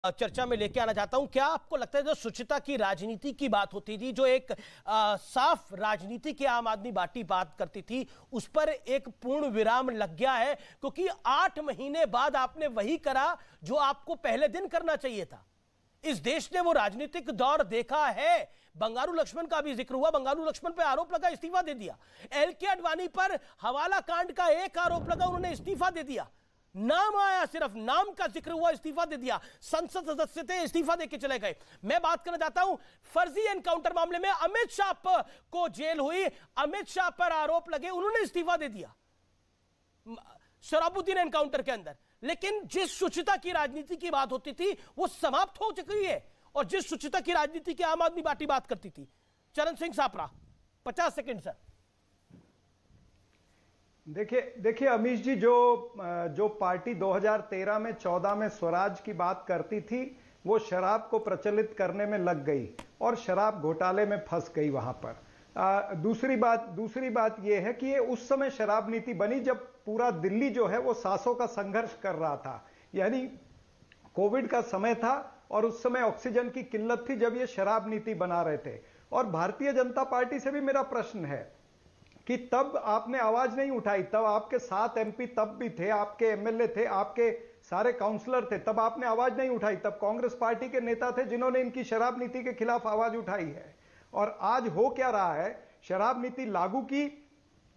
चर्चा में लेके आना चाहता हूं। क्या आपको लगता है जो शुचिता की राजनीति की बात होती थी, जो एक साफ राजनीति की आम आदमी पार्टी बात करती थी, उस पर एक पूर्ण विराम लग गया है? क्योंकि 8 महीने बाद आपने वही करा जो आपको पहले दिन करना चाहिए था। इस देश ने वो राजनीतिक दौर देखा है। बंगारू लक्ष्मण का भी जिक्र हुआ, बंगारू लक्ष्मण पर आरोप लगा, इस्तीफा दे दिया। एलके आडवाणी पर हवाला कांड का एक आरोप लगा, उन्होंने इस्तीफा दे दिया। नाम आया, सिर्फ नाम का जिक्र हुआ, इस्तीफा दे दिया। संसद सदस्य थे, इस्तीफा देके चले गए। मैं बात करना चाहता हूं फर्जी एनकाउंटर मामले में अमित शाह को जेल हुई, अमित शाह पर आरोप लगे, उन्होंने इस्तीफा दे दिया शराबुद्दीन एनकाउंटर के अंदर। लेकिन जिस शुचिता की राजनीति की बात होती थी वो समाप्त हो चुकी है, और जिस शुचिता की राजनीति की आम आदमी पार्टी बात करती थी। चरण सिंह सापरा, 50 सेकंड सर। देखिए अमीश जी, जो पार्टी 2013 में 14 में स्वराज की बात करती थी, वो शराब को प्रचलित करने में लग गई और शराब घोटाले में फंस गई वहां पर। दूसरी बात यह है कि ये उस समय शराब नीति बनी जब पूरा दिल्ली जो है वो सांसों का संघर्ष कर रहा था, यानी कोविड का समय था और उस समय ऑक्सीजन की किल्लत थी जब ये शराब नीति बना रहे थे। और भारतीय जनता पार्टी से भी मेरा प्रश्न है कि तब आपने आवाज नहीं उठाई, तब आपके 7 एमपी तब भी थे, आपके एमएलए थे, आपके सारे काउंसलर थे, तब आपने आवाज नहीं उठाई। तब कांग्रेस पार्टी के नेता थे जिन्होंने इनकी शराब नीति के खिलाफ आवाज उठाई है। और आज हो क्या रहा है, शराब नीति लागू की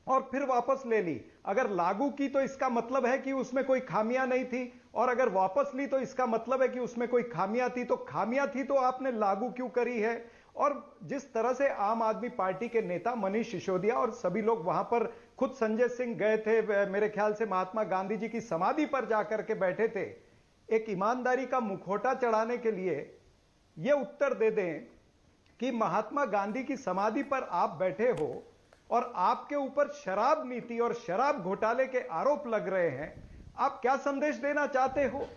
और फिर वापस ले ली। अगर लागू की तो इसका मतलब है कि उसमें कोई खामियां नहीं थी, और अगर वापस ली तो इसका मतलब है कि उसमें कोई खामियां थी। तो खामियां थी तो आपने लागू क्यों करी है? और जिस तरह से आम आदमी पार्टी के नेता मनीष सिसोदिया और सभी लोग वहां पर, खुद संजय सिंह गए थे, मेरे ख्याल से महात्मा गांधी जी की समाधि पर जाकर के बैठे थे, एक ईमानदारी का मुखौटा चढ़ाने के लिए यह उत्तर दे दें कि महात्मा गांधी की समाधि पर आप बैठे हो और आपके ऊपर शराब नीति और शराब घोटाले के आरोप लग रहे हैं। आप क्या संदेश देना चाहते हो?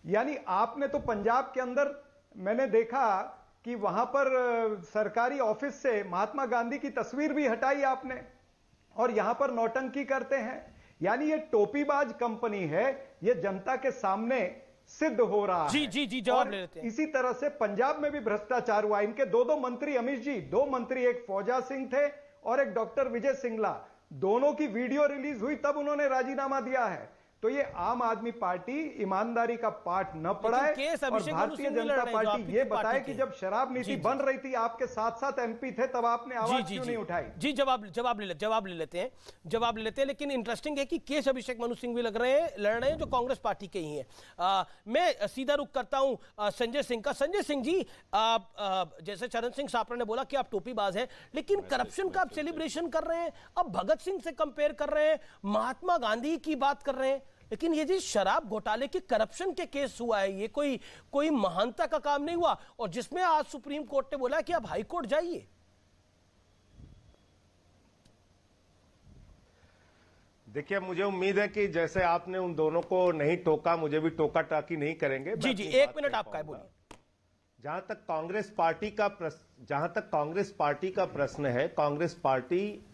यानी आपने तो पंजाब के अंदर, मैंने देखा कि वहां पर सरकारी ऑफिस से महात्मा गांधी की तस्वीर भी हटाई आपने, और यहां पर नौटंकी करते हैं। यानी ये टोपीबाज कंपनी है, ये जनता के सामने सिद्ध हो रहा है। जी जवाब ले लेते हैं। इसी तरह से पंजाब में भी भ्रष्टाचार हुआ। इनके दो मंत्री, अमीश जी, 2 मंत्री, एक फौजा सिंह थे और एक डॉक्टर विजय सिंगला, दोनों की वीडियो रिलीज हुई तब उन्होंने राजीनामा दिया है। तो ये आम आदमी पार्टी ईमानदारी का पाठ न पढ़ाए और भारतीय जनता पार्टी ये बताए कि जब शराब नीति बन रही थी, आपके 7 एमपी थे, तब आपने आवाज क्यों नहीं उठाई? जी जवाब ले लेते हैं। लेकिन इंटरेस्टिंग है कि केस अभिषेक मनु सिंह भी लड़ रहे हैं जो कांग्रेस पार्टी के ही हैं। मैं सीधा रुख करता हूं संजय सिंह का। संजय सिंह जी, जैसे चरण सिंह सापरा ने बोला कि आप टोपीबाज हैं, लेकिन करप्शन का आप सेलिब्रेशन कर रहे हैं, अब भगत सिंह से कंपेयर कर रहे हैं, महात्मा गांधी की बात कर रहे हैं। लेकिन ये जी शराब घोटाले के करप्शन के केस हुआ है, ये कोई महानता का काम नहीं हुआ, और जिसमें आज सुप्रीम कोर्ट ने बोला कि आप हाई कोर्ट जाइए। देखिए, मुझे उम्मीद है कि जैसे आपने उन दोनों को नहीं टोका, मुझे भी टोका टाकी नहीं करेंगे। जी 1 मिनट आपका है, बोलिए। जहां तक कांग्रेस पार्टी का प्रश्न है, कांग्रेस पार्टी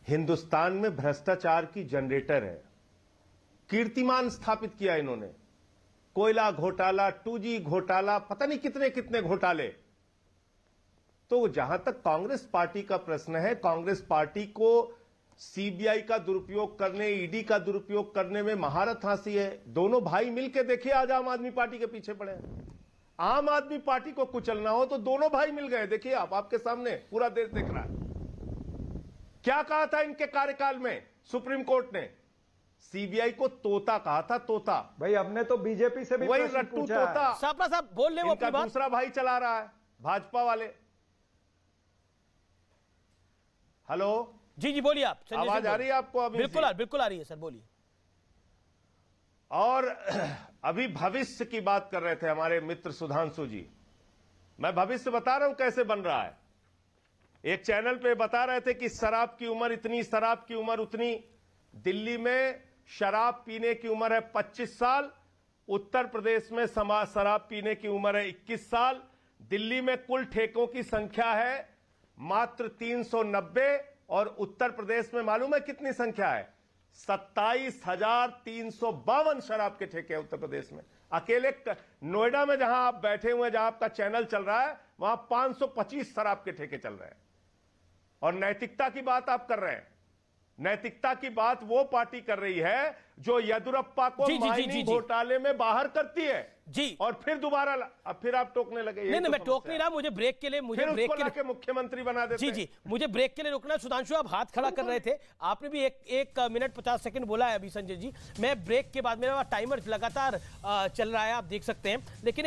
हिंदुस्तान में भ्रष्टाचार की जनरेटर है। कीर्तिमान स्थापित किया इन्होंने। कोयला घोटाला, 2G घोटाला, पता नहीं कितने कितने घोटाले। तो जहां तक कांग्रेस पार्टी का प्रश्न है, कांग्रेस पार्टी को सीबीआई का दुरुपयोग करने, ईडी का दुरुपयोग करने में महारत हासिल है। दोनों भाई मिलकर देखिए, आज आम आदमी पार्टी के पीछे पड़े हैं। आम आदमी पार्टी को कुचलना हो तो दोनों भाई मिल गए। देखिए, आपके सामने पूरा देश देख रहा है। क्या कहा था इनके कार्यकाल में सुप्रीम कोर्ट ने? सीबीआई को तोता कहा था, तोता। भाई हमने तो बीजेपी से भी वही रट्टू तोता। सापरा साहब बोल ले, वो अपनी बात। दूसरा भाई चला रहा है, भाजपा वाले। हेलो जी बोलिए आप। आवाज आ रही है आपको? अभी बिल्कुल आ रही है सर, बोलिए। और अभी भविष्य की बात कर रहे थे हमारे मित्र सुधांशु जी। मैं भविष्य बता रहा हूं कैसे बन रहा है। एक चैनल पे बता रहे थे कि शराब की उम्र इतनी, शराब की उम्र उतनी। दिल्ली में शराब पीने की उम्र है 25 साल, उत्तर प्रदेश में शराब पीने की उम्र है 21 साल। दिल्ली में कुल ठेकों की संख्या है मात्र 390, और उत्तर प्रदेश में मालूम है कितनी संख्या है? 27,352 शराब के ठेके हैं उत्तर प्रदेश में। अकेले नोएडा में जहां आप बैठे हुए हैं, जहां आपका चैनल चल रहा है, वहां 525 शराब के ठेके चल रहे हैं। और नैतिकता की बात आप कर रहे हैं। नैतिकता की बात वो पार्टी कर रही है जो येदियुरप्पा को माइनिंग घोटाले में बाहर करती है जी, और फिर दोबारा अब फिर आप टोकने लगे। नहीं, मैं टोक नहीं रहा, मुझे ब्रेक के लिए मुख्यमंत्री बना देते। जी, मुझे ब्रेक के लिए रुकना। सुधांशु, आप हाथ खड़ा कर रहे थे, आपने भी एक मिनट 50 सेकंड बोला है अभी संजय जी। मैं ब्रेक के बाद, मेरा टाइमर लगातार चल रहा है, आप देख सकते हैं, लेकिन